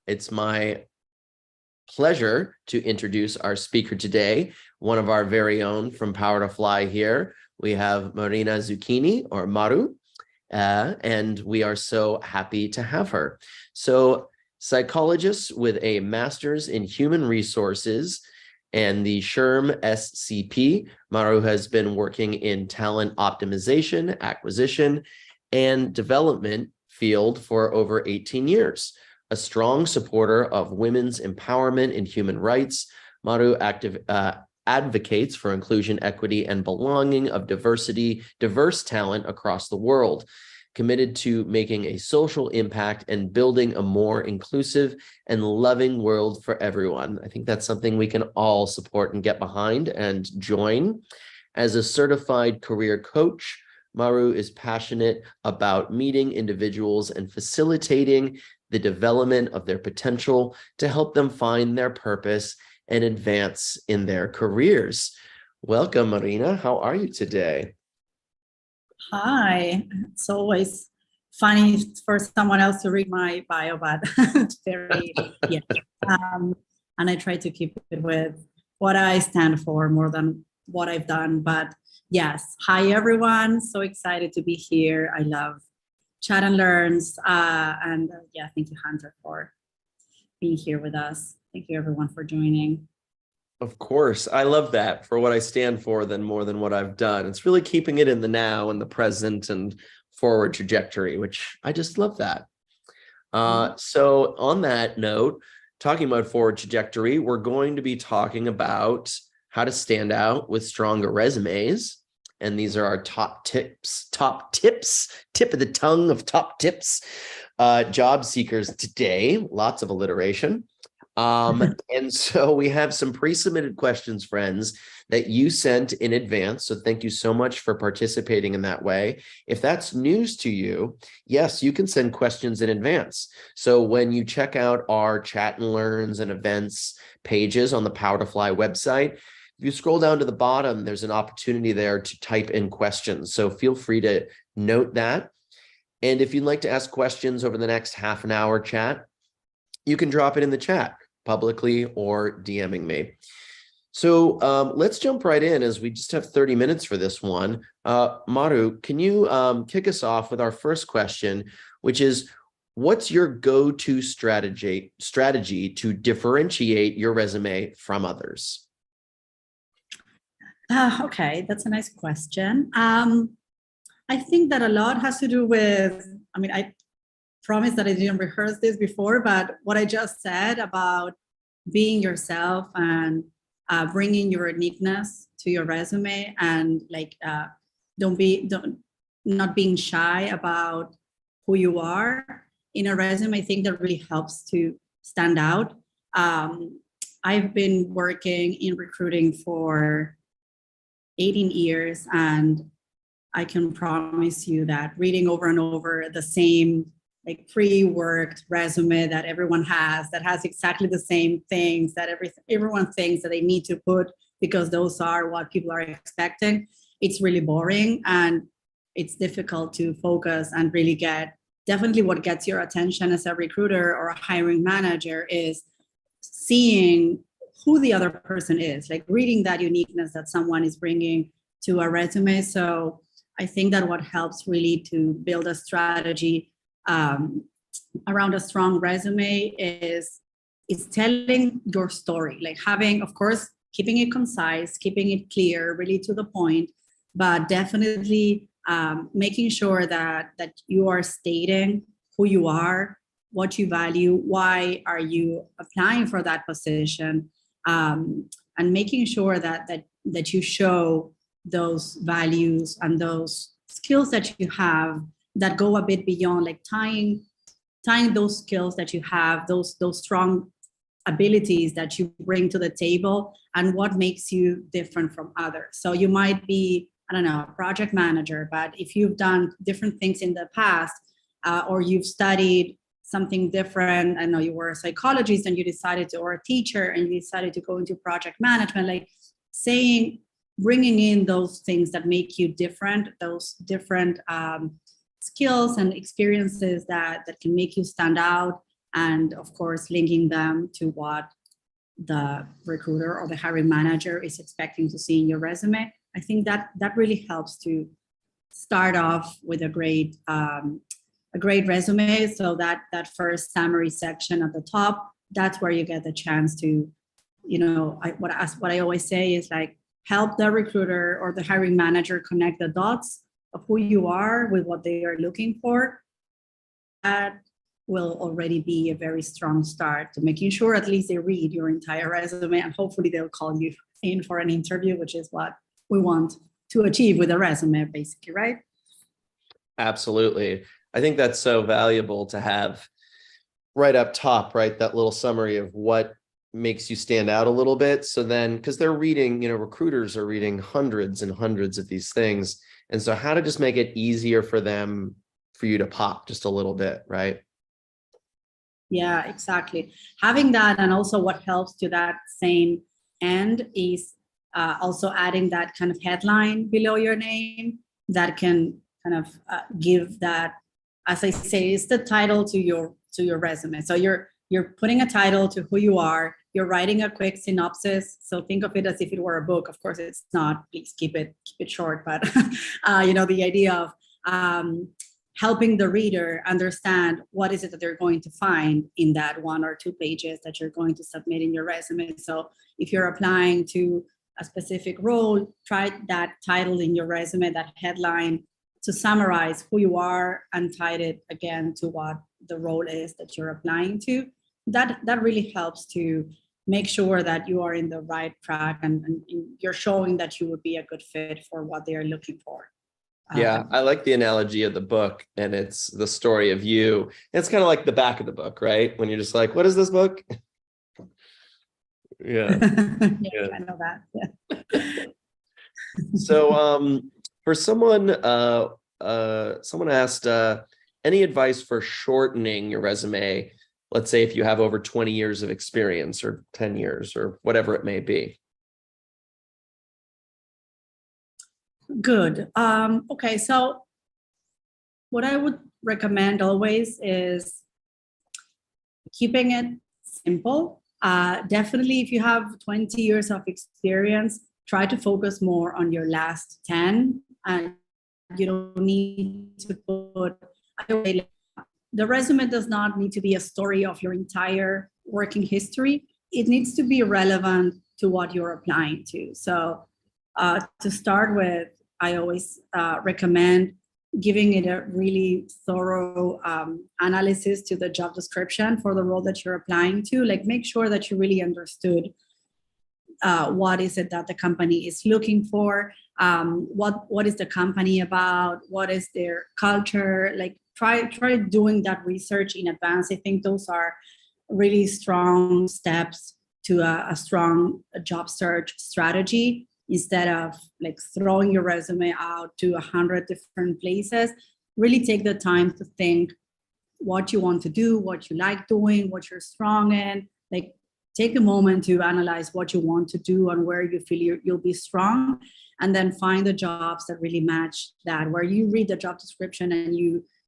It's my pleasure to introduce our speaker today, one of our very own from PowerToFly here. We have Marina Zucchini, or Maru, and we are so happy to have her. So, psychologist with a master's in human resources and the SHRM SCP, Maru has been working in talent optimization, acquisition, and development field for over 18 years. A strong supporter of women's empowerment and human rights, Maru advocates for inclusion, equity, and belonging of diverse talent across the world, committed to making a social impact and building a more inclusive and loving world for everyone. I think that's something we can all support and get behind and join. As a certified career coach, Maru is passionate about meeting individuals and facilitating the development of their potential to help them find their purpose and advance in their careers. Welcome, Marina. How are you today? Hi. It's always funny for someone else to read my bio, but it's very, yeah. And I try to keep it with what I stand for more than what I've done. But yes, hi, everyone. So excited to be here. I love Chat and Learns. Yeah, thank you, Hunter, for being here with us. Thank you, everyone, for joining. Of course. I love that. For what I stand for, than more than what I've done. It's really keeping it in the now and the present and forward trajectory, which I just love that. So on that note, talking about forward trajectory, we're going to be talking about how to stand out with stronger resumes. And these are our top tips, tip of the tongue of top tips, job seekers today, lots of alliteration. And so we have some pre-submitted questions, friends, that you sent in advance. So thank you so much for participating in that way. If that's news to you, yes, you can send questions in advance. So when you check out our Chat and Learns and events pages on the PowerToFly website, if you scroll down to the bottom, there's an opportunity there to type in questions. So feel free to note that. And if you'd like to ask questions over the next half an hour chat, you can drop it in the chat publicly or DMing me. So let's jump right in, as we just have 30 minutes for this one. Maru, can you kick us off with our first question, which is, what's your go-to strategy to differentiate your resume from others? Okay, that's a nice question. I think that a lot has to do with, I promise that I didn't rehearse this before, but what I just said about being yourself and bringing your uniqueness to your resume, and not being shy about who you are in a resume. I think that really helps to stand out. I've been working in recruiting for 18 years, and I can promise you that reading over and over the same pre-worked resume that everyone has, that has exactly the same things that everyone thinks that they need to put because those are what people are expecting, it's really boring, and it's difficult to focus and really definitely what gets your attention as a recruiter or a hiring manager is seeing who the other person is, reading that uniqueness that someone is bringing to a resume. So I think that what helps really to build a strategy around a strong resume is telling your story, having, of course, keeping it concise, keeping it clear, really to the point, but definitely making sure that you are stating who you are, what you value, why are you applying for that position, and making sure that you show those values and those skills that you have that go a bit beyond, tying those skills that you have, those strong abilities that you bring to the table, and what makes you different from others. So you might be, I don't know, a project manager, but if you've done different things in the past, or you've studied something different, I know you were a psychologist and you decided to, or a teacher, and you decided to go into project management, bringing in those things that make you different, those different skills and experiences that can make you stand out, and of course, linking them to what the recruiter or the hiring manager is expecting to see in your resume. I think that really helps to start off with a great resume. So that first summary section at the top, that's where you get the chance to, what I always say is like, help the recruiter or the hiring manager connect the dots of who you are with what they are looking for. That will already be a very strong start to making sure at least they read your entire resume, and hopefully they'll call you in for an interview, which is what we want to achieve with a resume, basically, right? Absolutely. I think that's so valuable to have right up top, right? That little summary of what makes you stand out a little bit. So then, because they're reading, recruiters are reading hundreds and hundreds of these things. And so how to just make it easier for them, for you to pop just a little bit, right? Yeah, exactly. Having that, and also what helps to that same end is also adding that kind of headline below your name that can kind of give that, as I say, it's the title to your resume. So you're putting a title to who you are. You're writing a quick synopsis. So think of it as if it were a book. Of course, it's not. Please keep it short. But the idea of helping the reader understand what is it that they're going to find in that 1 or 2 pages that you're going to submit in your resume. So if you're applying to a specific role, try that title in your resume, that headline, to summarize who you are and tie it again to what the role is that you're applying to. That really helps to make sure that you are in the right track and you're showing that you would be a good fit for what they are looking for. Yeah, I like the analogy of the book, and it's the story of you. It's kind of like the back of the book, right? When you're just like, what is this book? Yeah. Yeah, I know that. Yeah. So for someone asked any advice for shortening your resume, let's say if you have over 20 years of experience or 10 years or whatever it may be. Good. Okay, so what I would recommend always is keeping it simple. Definitely, if you have 20 years of experience, try to focus more on your last 10. And you don't need to put, the resume does not need to be a story of your entire working history. It needs to be relevant to what you're applying to. So to start with, I always recommend giving it a really thorough analysis to the job description for the role that you're applying to. Like, make sure that you really understood what is it that the company is looking for, what is the company about, what is their culture. Like, try doing that research in advance. I think those are really strong steps to a strong job search strategy, instead of like throwing your resume out to 100 different places. Really take the time to think what you want to do, what you like doing, what you're strong in. Like, take a moment to analyze what you want to do and where you feel you'll be strong, and then find the jobs that really match that, where you read the job description and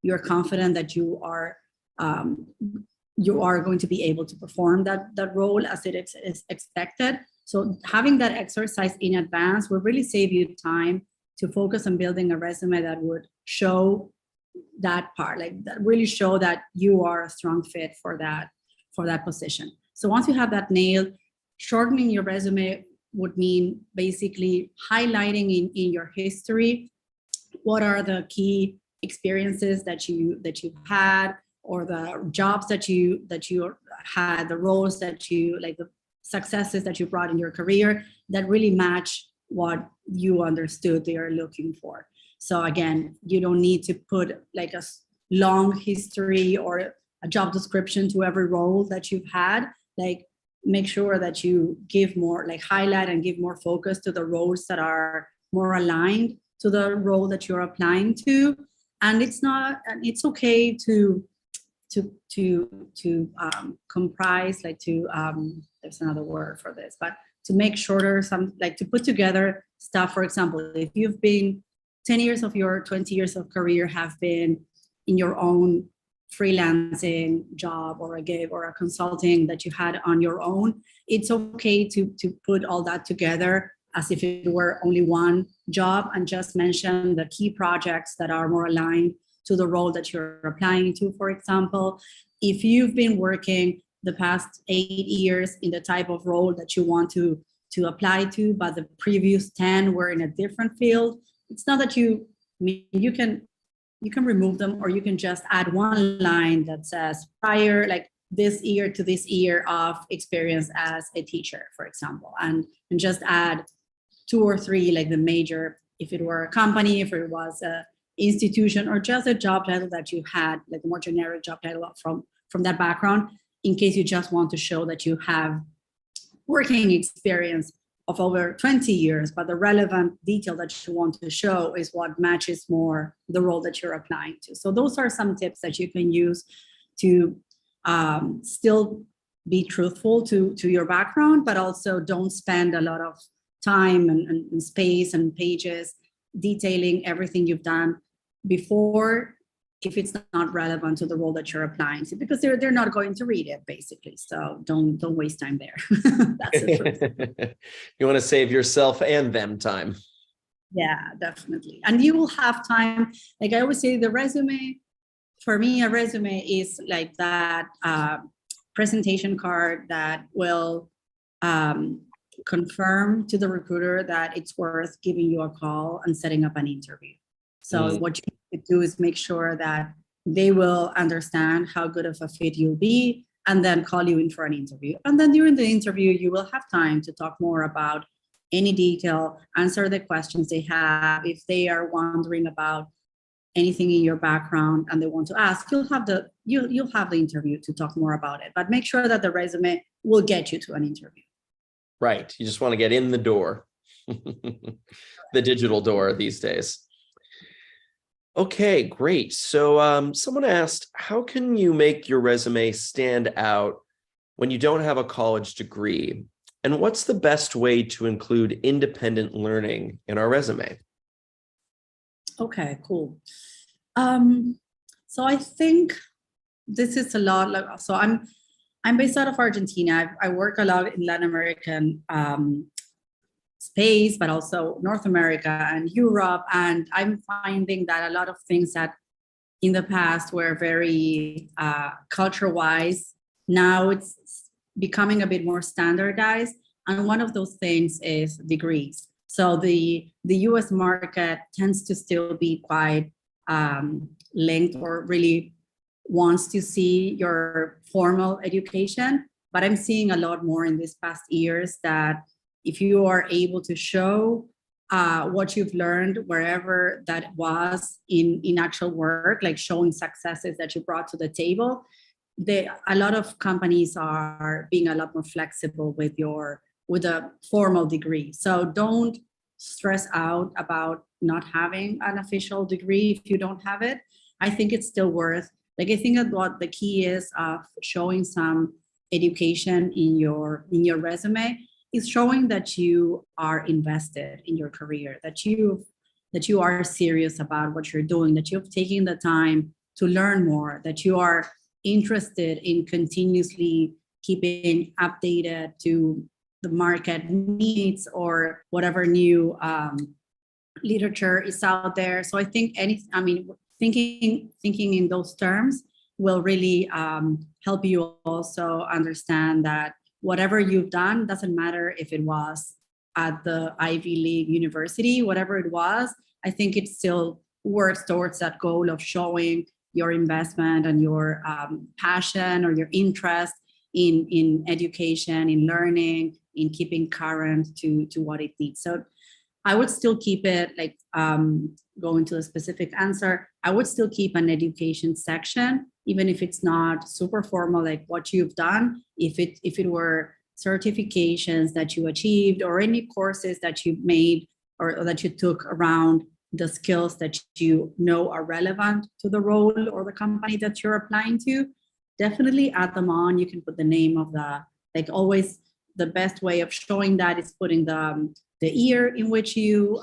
you're confident that you are going to be able to perform that role as it is expected. So having that exercise in advance will really save you time to focus on building a resume that would show that part, like that really show that you are a strong fit for that position. So once you have that nailed, shortening your resume would mean basically highlighting in your history what are the key experiences that you've had, or the jobs that you had, the roles that you like, the successes that you brought in your career that really match what you understood they are looking for. So again, you don't need to put like a long history or a job description to every role that you've had. Like, make sure that you give more, like highlight and give more focus to the roles that are more aligned to the role that you're applying to. And it's okay to comprise, like there's another word for this, but to make shorter, to put together stuff. For example, if you've been 10 years of your 20 years of career have been in your own freelancing job or a gig or a consulting that you had on your own, it's okay to put all that together as if it were only one job, and just mention the key projects that are more aligned to the role that you're applying to. For example, if you've been working the past 8 years in the type of role that you want to apply to, but the previous 10 were in a different field, it's not that you can remove them, or you can just add one line that says prior, like this year to this year of experience as a teacher, for example, and just add 2 or 3, like the major, if it were a company, if it was a institution, or just a job title that you had, like a more generic job title from that background, in case you just want to show that you have working experience of over 20 years, but the relevant detail that you want to show is what matches more the role that you're applying to. So those are some tips that you can use to still be truthful to your background, but also don't spend a lot of time and space and pages detailing everything you've done before, if it's not relevant to the role that you're applying to, because they're not going to read it, basically. So don't waste time there. That's the truth. You want to save yourself and them time. Yeah, definitely. And you will have time. Like I always say, the resume, for me, a resume is like that presentation card that will confirm to the recruiter that it's worth giving you a call and setting up an interview. So what you need to do is make sure that they will understand how good of a fit you'll be, and then call you in for an interview. And then during the interview, you will have time to talk more about any detail, answer the questions they have. If they are wondering about anything in your background and they want to ask, you'll have the interview to talk more about it. But make sure that the resume will get you to an interview. Right. You just want to get in the door, the digital door these days. Okay, great. So someone asked, how can you make your resume stand out when you don't have a college degree? And what's the best way to include independent learning in our resume? Okay, cool. So I think this is a lot like, so I'm based out of Argentina. I work a lot in Latin American space, but also North America and Europe. And I'm finding that a lot of things that in the past were very culture-wise, now it's becoming a bit more standardized. And one of those things is degrees. So the US market tends to still be quite linked, or really wants to see your formal education. But I'm seeing a lot more in these past years that if you are able to show what you've learned, wherever that was in actual work, like showing successes that you brought to the table, a lot of companies are being a lot more flexible with a formal degree. So don't stress out about not having an official degree if you don't have it. I think it's still worth, like, I think that what the key is of showing some education in your resume is showing that you are invested in your career, that you are serious about what you're doing, that you've taken the time to learn more, that you are interested in continuously keeping updated to the market needs or whatever new literature is out there. So I think thinking in those terms will really help you also understand that whatever you've done, doesn't matter if it was at the Ivy League university, whatever it was, I think it still works towards that goal of showing your investment and your passion or your interest in education, in learning, in keeping current to what it needs. So I would still keep it, like, going to a specific answer, I would still keep an education section, even if it's not super formal, like what you've done. If it were certifications that you achieved, or any courses that you made or that you took around the skills that you know are relevant to the role or the company that you're applying to, definitely add them on. You can put the name of like, always the best way of showing that is putting the year in which you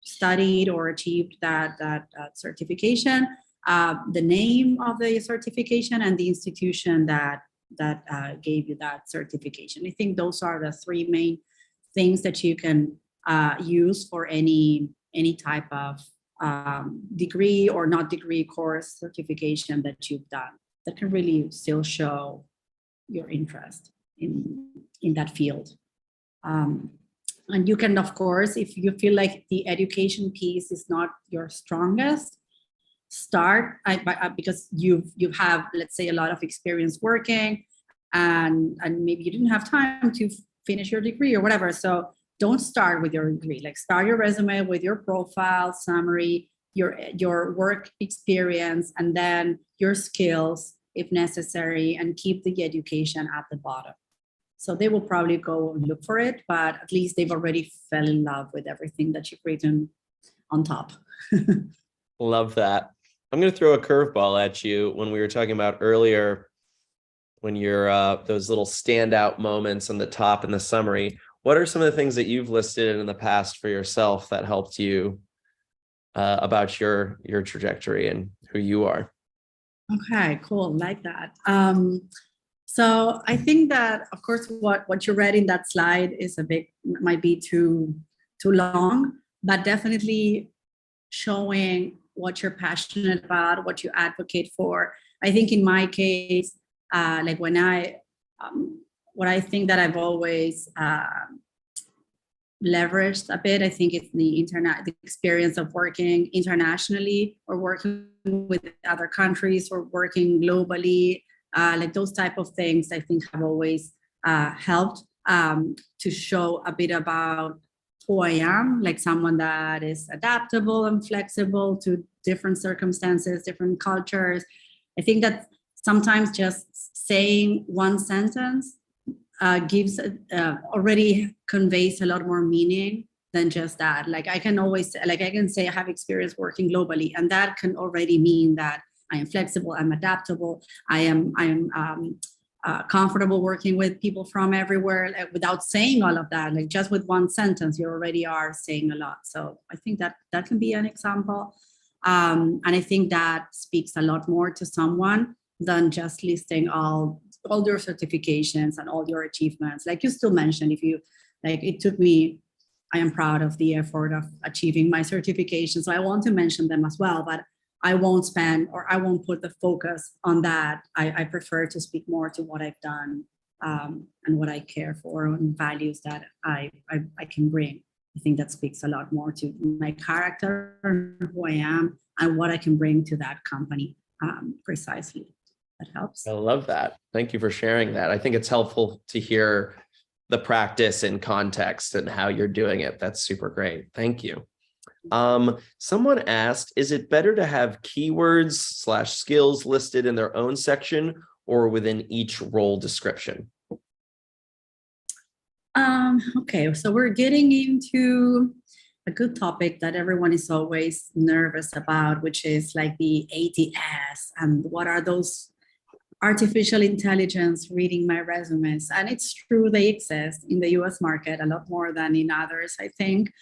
studied or achieved that certification, the name of the certification, and the institution that gave you that certification. I think those are the three main things that you can use for any type of degree or not degree course certification that you've done, that can really still show your interest in that field. And you can, of course, if you feel like the education piece is not your strongest, start because you have, let's say, a lot of experience working, and maybe you didn't have time to finish your degree or whatever. So don't start with your degree. Like, start your resume with your profile summary, your work experience, and then your skills if necessary, and keep the education at the bottom. So they will probably go and look for it, but at least they've already fell in love with everything that you've written on top. Love that. I'm going to throw a curveball at you. When we were talking about earlier, when you're those little standout moments on the top in the summary, what are some of the things that you've listed in the past for yourself that helped you about your trajectory and who you are? Okay, cool. Like that. So I think that, of course, what you read in that slide is might be too long, but definitely showing what you're passionate about, what you advocate for. I think in my case, like when what I think that I've always leveraged a bit, I think it's the experience of working internationally, or working with other countries, or working globally. Like those type of things, I think, have always helped to show a bit about who I am, like someone that is adaptable and flexible to different circumstances, different cultures. I think that sometimes just saying one sentence gives already conveys a lot more meaning than just that. Like I can say I have experience working globally, and that can already mean that I am flexible, I'm adaptable, I am comfortable working with people from everywhere, like, without saying all of that. Like just with one sentence, you already are saying a lot. So I think that can be an example. And I think that speaks a lot more to someone than just listing all your certifications and all your achievements. Like you still mentioned, if you, like, it took me, I am proud of the effort of achieving my certification. So I want to mention them as well, but I won't put the focus on that. I prefer to speak more to what I've done and what I care for, and values that I can bring. I think that speaks a lot more to my character and who I am and what I can bring to that company precisely. That helps. I love that. Thank you for sharing that. I think it's helpful to hear the practice in context and how you're doing it. That's super great. Thank you. Someone asked, is it better to have keywords / skills listed in their own section or within each role description? Okay, so we're getting into a good topic that everyone is always nervous about, which is like the ATS and what are those artificial intelligence reading my resumes. And it's true, they exist in the US market a lot more than in others, I think.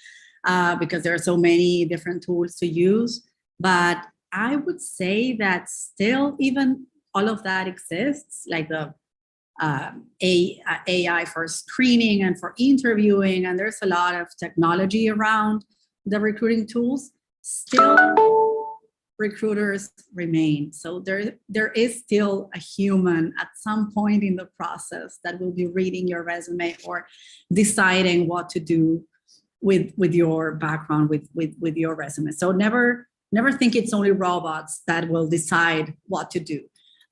Because there are so many different tools to use. But I would say that still, even all of that exists, like the AI for screening and for interviewing, and there's a lot of technology around the recruiting tools. Still, recruiters remain. So there is still a human at some point in the process that will be reading your resume or deciding what to do with your background, with your resume. So never think it's only robots that will decide what to do.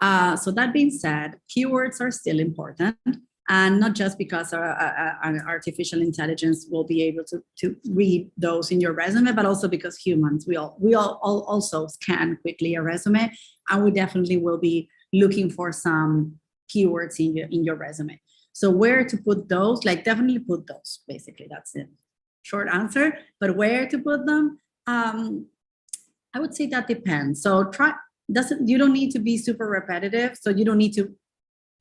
So that being said, keywords are still important, and not just because an artificial intelligence will be able to read those in your resume, but also because humans, we all also scan quickly a resume, and we definitely will be looking for some keywords in your resume. So where to put those? Like, definitely put those. Basically, that's it. Short answer. But where to put them? I would say that depends. So you don't need to be super repetitive. So you don't need to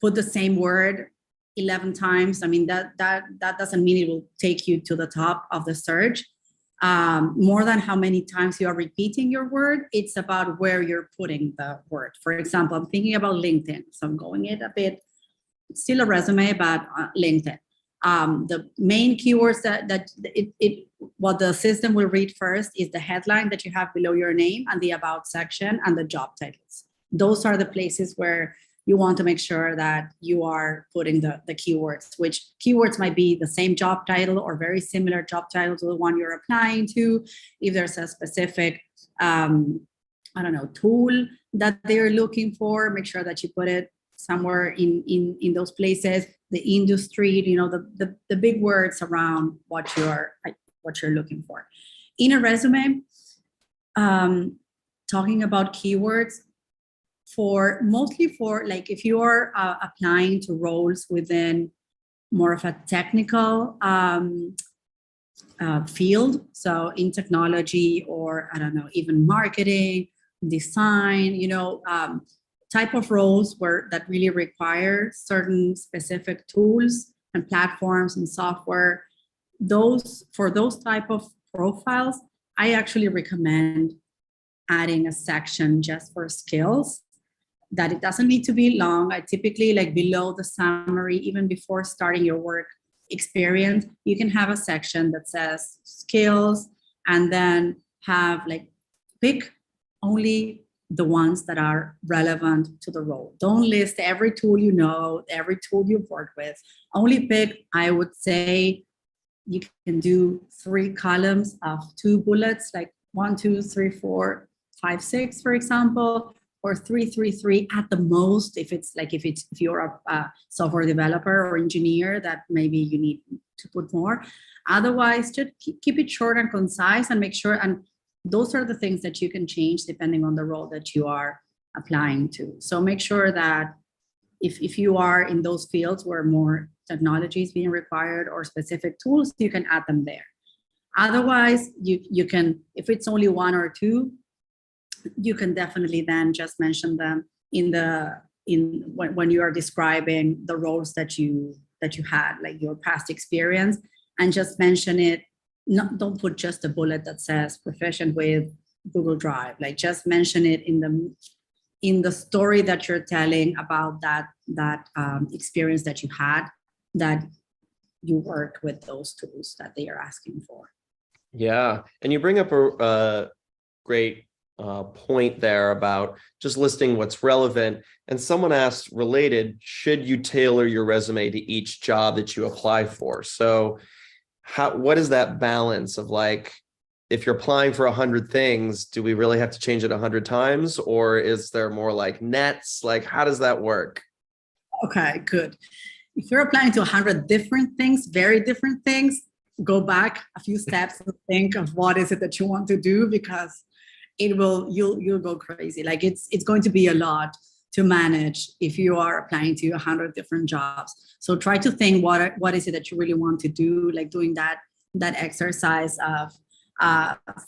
put the same word 11 times. I mean, that doesn't mean it will take you to the top of the search. more than how many times you are repeating your word. It's about where you're putting the word. For example, I'm thinking about LinkedIn. So I'm going it a bit, it's still a resume, but LinkedIn. The main keywords what the system will read first is the headline that you have below your name and the about section and the job titles. Those are the places where you want to make sure that you are putting the keywords, which keywords might be the same job title or very similar job title to the one you're applying to. If there's a specific, tool that they're looking for, make sure that you put it somewhere in those places. The industry, the big words around what you're looking for. In a resume, talking about keywords, mostly for like if you are applying to roles within more of a technical field, so in technology or even marketing, design, type of roles that really require certain specific tools and platforms and software. For those type of profiles, I actually recommend adding a section just for skills, that it doesn't need to be long. I typically, like below the summary, even before starting your work experience, you can have a section that says skills, and then have pick only the ones that are relevant to the role. Don't list every tool every tool you've worked with. Only pick, I would say, you can do 3 columns of 2 bullets, like 1, 2, 3, 4, 5, 6, for example, or 3, 3, 3 at the most. If you're a software developer or engineer, that maybe you need to put more. Otherwise, just keep it short and concise, and make sure, and those are the things that you can change depending on the role that you are applying to. So make sure that if you are in those fields where more technology is being required or specific tools, you can add them there. Otherwise, you can, if it's only 1 or 2, you can definitely then just mention them when you are describing the roles that you had, like your past experience, and just mention it. Don't put just a bullet that says proficient with Google Drive. Like, just mention it in the story that you're telling about that experience that you had, that you worked with those tools that they are asking for. Yeah, and you bring up a great point there about just listing what's relevant. And someone asked, related, should you tailor your resume to each job that you apply for? So what is that balance of, like, if you're applying for 100 things, do we really have to change it 100 times? Or is there more like nets? Like, how does that work? Okay, good. If you're applying to 100 different things, very different things, go back a few steps and think of what is it that you want to do, because you'll go crazy. Like, it's going to be a lot to manage if you are applying to 100 different jobs. So try to think what is it that you really want to do, like doing that exercise of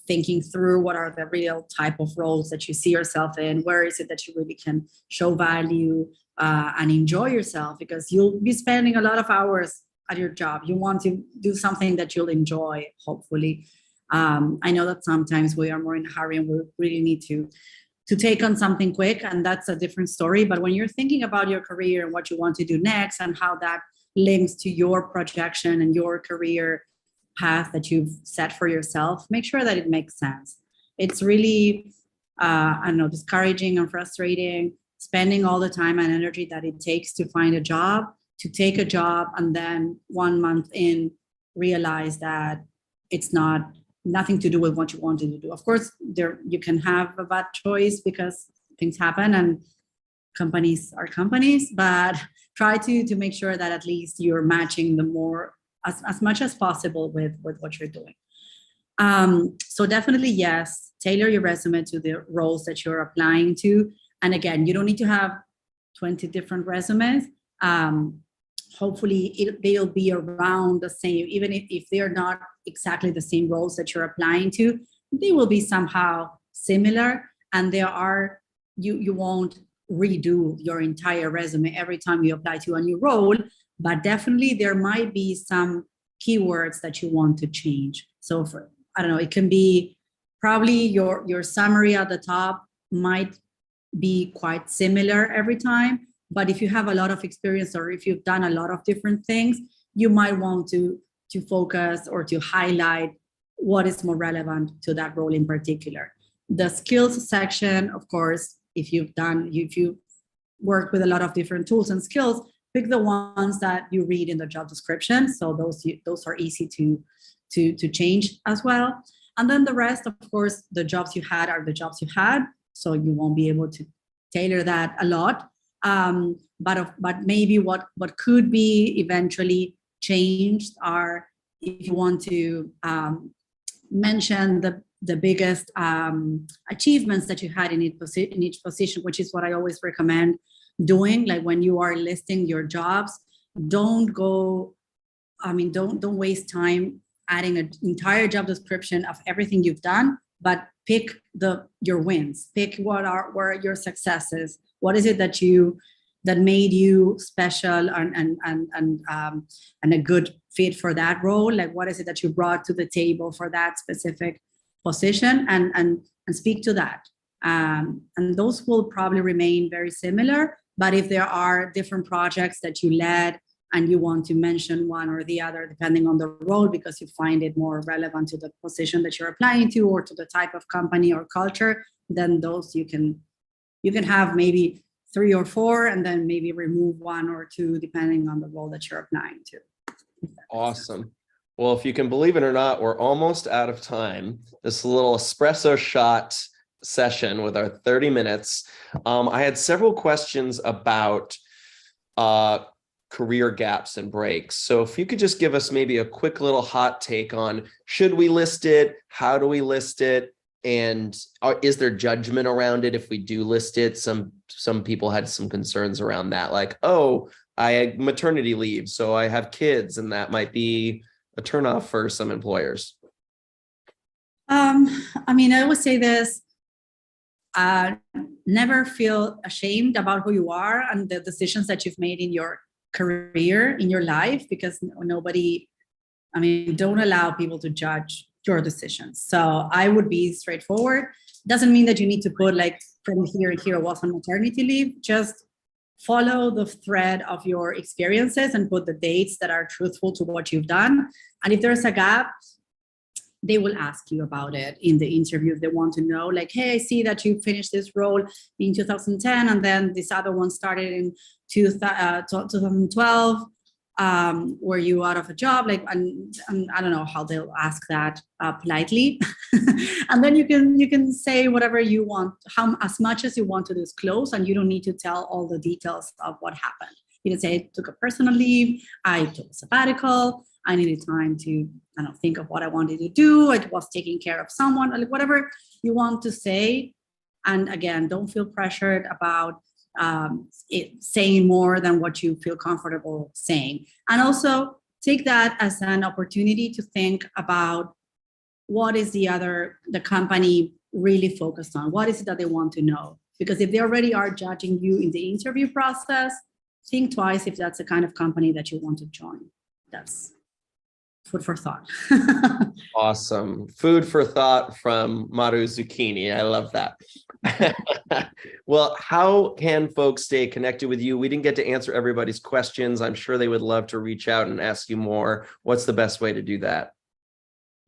thinking through what are the real type of roles that you see yourself in, where is it that you really can show value and enjoy yourself, because you'll be spending a lot of hours at your job. You want to do something that you'll enjoy, hopefully. I know that sometimes we are more in a hurry and we really need to take on something quick, and that's a different story. But when you're thinking about your career and what you want to do next and how that links to your projection and your career path that you've set for yourself, make sure that it makes sense. It's really, discouraging and frustrating, spending all the time and energy that it takes to find a job, to take a job, and then 1 month in realize that it's nothing to do with what you wanted to do. Of course, you can have a bad choice because things happen and companies are companies, but try to make sure that at least you're matching the more as much as possible with what you're doing. So definitely, yes, tailor your resume to the roles that you're applying to. And again, you don't need to have 20 different resumes. Hopefully they'll be around the same, even if they're not exactly the same roles that you're applying to, they will be somehow similar. And you won't redo your entire resume every time you apply to a new role, but definitely there might be some keywords that you want to change. So I don't know, it can be probably your summary at the top might be quite similar every time. But if you have a lot of experience or if you've done a lot of different things, you might want to focus or to highlight what is more relevant to that role in particular. The skills section, of course, if you've worked with a lot of different tools and skills, pick the ones that you read in the job description. So those are easy to change as well. And then the rest, of course, the jobs you had are the jobs you had. So you won't be able to tailor that a lot. But maybe what could be eventually changed are if you want to mention the biggest achievements that you had in each position, which is what I always recommend doing. Like when you are listing your jobs, don't waste time adding an entire job description of everything you've done, but pick your wins. Pick what are your successes. What is it that made you special and a good fit for that role? Like what is it that you brought to the table for that specific position, and speak to that. And those will probably remain very similar. But if there are different projects that you led and you want to mention one or the other, depending on the role, because you find it more relevant to the position that you're applying to or to the type of company or culture, then those you can have maybe 3 or 4, and then maybe remove 1 or 2, depending on the role that you're applying to. Awesome. Well, if you can believe it or not, we're almost out of time. This little espresso shot session with our 30 minutes. I had several questions about career gaps and breaks. So if you could just give us maybe a quick little hot take on, should we list it? How do we list it? And is there judgment around it if we do list it? Some people had some concerns around that, like, oh, I had maternity leave, so I have kids, and that might be a turnoff for some employers. I always say this, never feel ashamed about who you are and the decisions that you've made in your career, in your life, because don't allow people to judge your decisions. So I would be straightforward. Doesn't mean that you need to put like from here and here was on maternity leave. Just follow the thread of your experiences and put the dates that are truthful to what you've done. And if there's a gap, they will ask you about it in the interview. If they want to know, like, hey, I see that you finished this role in 2010, and then this other one started in 2012. Were you out of a job? Like, and I don't know how they'll ask that politely. And then you can say whatever you want, as much as you want to disclose, and you don't need to tell all the details of what happened. You can say, I took a personal leave, I took a sabbatical, I needed time to think of what I wanted to do, I was taking care of someone, like whatever you want to say. And again, don't feel pressured about saying more than what you feel comfortable saying. And also take that as an opportunity to think about what is the company really focused on? What is it that they want to know? Because if they already are judging you in the interview process, think twice if that's the kind of company that you want to join. That's food for thought. Awesome. Food for thought from Marina Zucchini. I love that. Well, how can folks stay connected with you? We didn't get to answer everybody's questions. I'm sure they would love to reach out and ask you more. What's the best way to do that?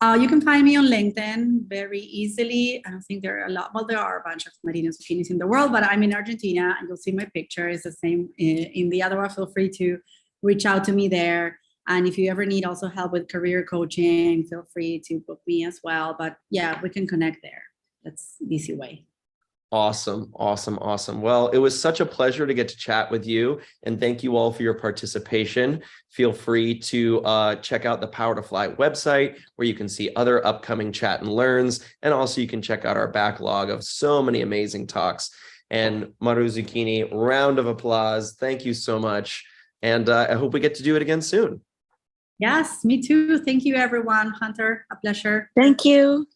You can find me on LinkedIn very easily. I don't think there are a lot. Well, there are a bunch of Marina Zucchinis in the world, but I'm in Argentina, and you'll see my picture. It's the same in the other one. Feel free to reach out to me there. And if you ever need also help with career coaching, feel free to book me as well. But yeah, we can connect there. That's the easy way. Awesome. Well, it was such a pleasure to get to chat with you, and thank you all for your participation. Feel free to check out the PowerToFly website, where you can see other upcoming chat and learns, and also you can check out our backlog of so many amazing talks. And Marina Zucchini, round of applause. Thank you so much. And I hope we get to do it again soon. Yes, me too. Thank you, everyone. Hunter, a pleasure. Thank you.